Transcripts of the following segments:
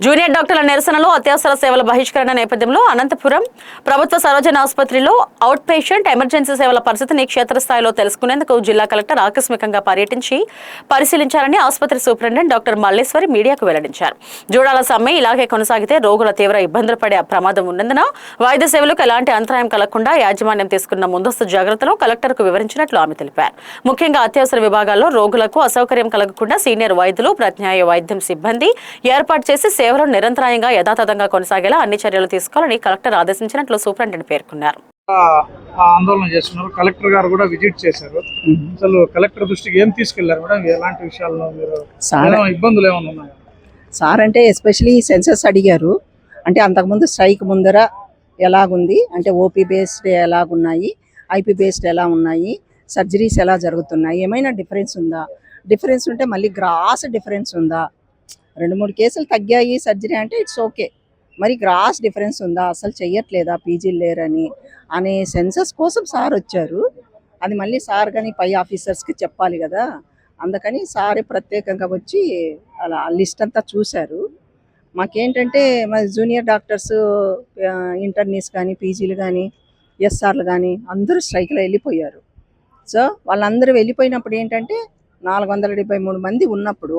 Junior డాక్టర్ల నిరసనలో అత్యవసర సేవల బహిష్కరణ నేపథ్యంలో అనంతపురం ప్రభుత్వ సర్వజన ఆసుపత్రిలో అవుట్ పేషెంట్ ఎమర్జెన్సీ సేవల పరిస్థితిని క్షేత్రస్థాయిలో తెలుసుకునేందుకు జిల్లా కలెక్టర్ ఆకస్మికంగా పర్యటించి పరిశీలించారని ఆసుపత్రి సూపరింటెండెంట్ డాక్టర్ మల్లేశ్వరి మీడియాకు వెల్లడించారు. జూడాల సమ్మె ఇలాగే కొనసాగితే రోగుల తీవ్ర ఇబ్బందులు పడే ప్రమాదం ఉన్నందున వైద్య సేవలకు ఎలాంటి అంతరాయం కలగకుండా యాజమాన్యం తీసుకున్న ముందస్తు జాగ్రత్తలు కలెక్టర్కు వివరించినట్లు ఆమె తెలిపారు. ముఖ్యంగా అత్యవసర విభాగాల్లో రోగులకు అసౌకర్యం కలగకుండా సీనియర్ వైద్యులు, ప్రత్యామ్నాయ వైద్యం సిబ్బంది ఏర్పాటు చేసి సేవలు నిరంతరాయంగా యథాతథంగా కొనసాగేలా అన్ని చర్యలు తీసుకోవాలని కలెక్టర్ ఆదేశించినట్లు సూపరింటెండెంట్ పేర్కొన్నారు. ఆందోళన చేస్తున్నారు. కలెక్టర్ గారు కూడా విజిట్ చేశారు. అసలు కలెక్టర్ దృష్టికి ఏం తీసుకెళ్లారు మేడం? ఎలాంటి విషయాల్లో మీరు ఇబ్బందులు ఏమైనా ఉన్నాయా సార్? అంటే ఎస్పెషలీ సెన్సస్ అడిగారు. అంటే అంతకుముందు స్ట్రైక్ ముందర ఎలాగుంది, అంటే ఓపీ బేస్డ్ ఎలాగున్నాయి, ఐపీ బేస్డ్ ఎలా ఉన్నాయి, సర్జరీస్ ఎలా జరుగుతున్నాయి, ఏమైనా డిఫరెన్స్ ఉందా, డిఫరెన్స్ ఉంటే మళ్ళీ గ్రాస్ డిఫరెన్స్ ఉందా, 2-3 కేసులు తగ్గాయి సర్జరీ అంటే ఇట్స్ ఓకే, మరి గ్రాస్ డిఫరెన్స్ ఉందా, అసలు చెయ్యట్లేదా, పీజీలు లేరని అనే సెన్సస్ కోసం సార్ వచ్చారు. అది మళ్ళీ సార్ కానీ పై ఆఫీసర్స్కి చెప్పాలి కదా, అందుకని సారే ప్రత్యేకంగా వచ్చి అలా లిస్ట్ అంతా చూశారు. మాకేంటంటే మరి జూనియర్ డాక్టర్స్, ఇంటర్నీస్ కానీ, పీజీలు కానీ, ఎస్ఆర్లు కానీ అందరూ స్ట్రైక్లో వెళ్ళిపోయారు. సో వాళ్ళందరూ వెళ్ళిపోయినప్పుడు ఏంటంటే 473 మంది ఉన్నప్పుడు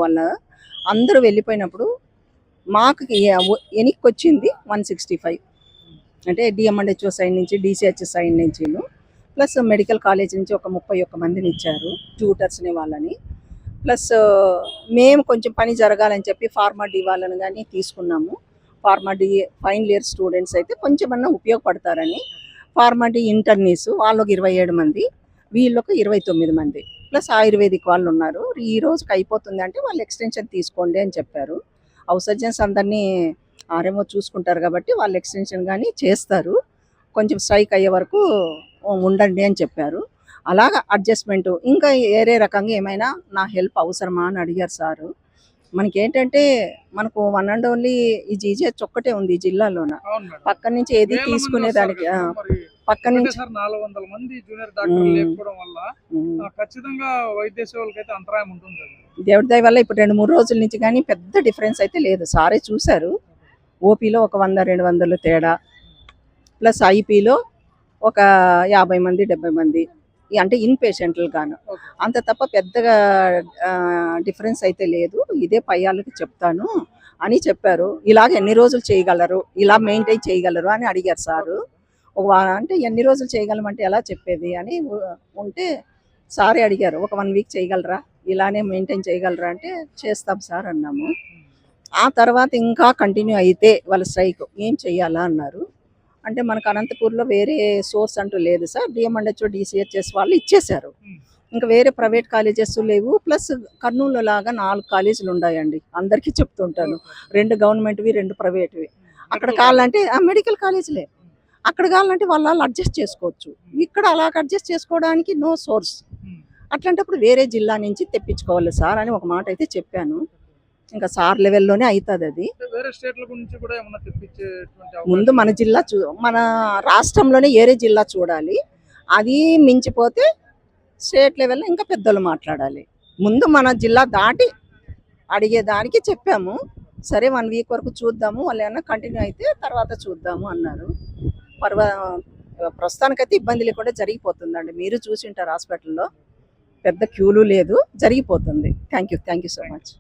అందరూ వెళ్ళిపోయినప్పుడు మాకు ఎనిక్కి వచ్చింది 165. అంటే డిఎంఎండ్హెచ్ఓ సైడ్ నుంచి, డిసిహెచ్ సైడ్ నుంచి, ప్లస్ మెడికల్ కాలేజ్ నుంచి ఒక 31 మందిని ఇచ్చారు, ట్యూటర్స్ని వాళ్ళని. ప్లస్ మేము కొంచెం పని జరగాలని చెప్పి ఫార్మా డి వాళ్ళని కానీ తీసుకున్నాము. Pharma D final year students అయితే కొంచెమన్నా ఉపయోగపడతారని. ఫార్మా డి ఇంటర్నీస్ వాళ్ళకి 27 మంది, వీళ్ళకి 29 మంది, ప్లస్ ఆయుర్వేదిక్ వాళ్ళు ఉన్నారు. ఈ రోజుకి అయిపోతుంది అంటే వాళ్ళు ఎక్స్టెన్షన్ తీసుకోండి అని చెప్పారు. హౌస్ సర్జన్స్ అందరినీ ఆర్ఎంఓ చూసుకుంటారు కాబట్టి వాళ్ళు ఎక్స్టెన్షన్ కానీ చేస్తారు. కొంచెం స్ట్రైక్ అయ్యే వరకు ఉండండి అని చెప్పారు. అలాగా అడ్జస్ట్మెంట్ ఇంకా వేరే రకంగా ఏమైనా నా హెల్ప్ అవసరమా అని అడిగారు సారు. మనకేంటంటే మనకు వన్ అండ్ ఓన్లీ ఈ జీజీహెచ్ ఒక్కటే ఉంది ఈ జిల్లాలోన. పక్క నుంచి ఏది తీసుకునేదానికి పక్క నుంచి 400 మంది జూనియర్ డాక్టర్లు లేకపోవడం వల్ల ఖచ్చితంగా వైద్య సేవలకైతే అంతరాయం ఉంటుంది. దేవుడి దయ వల్ల ఇప్పుడు 2-3 రోజుల నుంచి కానీ పెద్ద డిఫరెన్స్ అయితే లేదు. సారే చూశారు. ఓపీలో ఒక 100-200 తేడా, ప్లస్ ఐపీలో ఒక 50 మంది 70 మంది, అంటే ఇన్ పేషెంట్లు గాను, అంత తప్ప పెద్దగా డిఫరెన్స్ అయితే లేదు. ఇదే పై వాళ్ళకి చెప్తాను అని చెప్పారు. ఇలాగ ఎన్ని రోజులు చేయగలరు, ఇలా మెయింటైన్ చేయగలరు అని అడిగారు సారు. అంటే ఎన్ని రోజులు చేయగలమంటే ఎలా చెప్పేది అని ఉంటే సారే అడిగారు, ఒక 1 వీక్ చేయగలరా, ఇలానే మెయింటైన్ చేయగలరా అంటే చేస్తాం సార్ అన్నాము. ఆ తర్వాత ఇంకా కంటిన్యూ అయితే వాళ్ళ స్ట్రైక్ ఏం చెయ్యాలా అన్నారు. అంటే మనకు అనంతపూర్లో వేరే సోర్స్ అంటూ లేదు సార్. డిఎంఎండ్హెచ్ఓ, డిసిహెచ్ఎస్ వాళ్ళు ఇచ్చేశారు. ఇంకా వేరే ప్రైవేట్ కాలేజెస్ లేవు. ప్లస్ కర్నూలు లాగా 4 కాలేజీలు ఉన్నాయండి, అందరికీ చెప్తుంటాను. 2 గవర్నమెంట్వి, 2 ప్రైవేట్వి. అక్కడ కావాలంటే మెడికల్ కాలేజీలే, అక్కడ కావాలంటే వాళ్ళు అడ్జస్ట్ చేసుకోవచ్చు. ఇక్కడ అలాగ అడ్జస్ట్ చేసుకోవడానికి నో సోర్స్. అట్లాంటప్పుడు వేరే జిల్లా నుంచి తెప్పించుకోవాలి సార్ అని ఒక మాట అయితే చెప్పాను. ఇంకా సార్ లెవెల్లోనే అవుతుంది అది. ముందు మన జిల్లా మన రాష్ట్రంలోనే వేరే జిల్లా చూడాలి. అది మించిపోతే స్టేట్ లెవెల్లో ఇంకా పెద్దలు మాట్లాడాలి. ముందు మన జిల్లా దాటి అడిగేదానికి చెప్పాము. సరే 1 వీక్ వరకు చూద్దాము, వాళ్ళు ఏమన్నా కంటిన్యూ అయితే తర్వాత చూద్దాము అన్నారు. ప్రస్తుతానికైతే ఇబ్బంది లేకుండా జరిగిపోతుందండి. మీరు చూసి ఉంటారు హాస్పిటల్లో, పెద్ద క్యూలు లేదు, జరిగిపోతుంది. Thank you so much.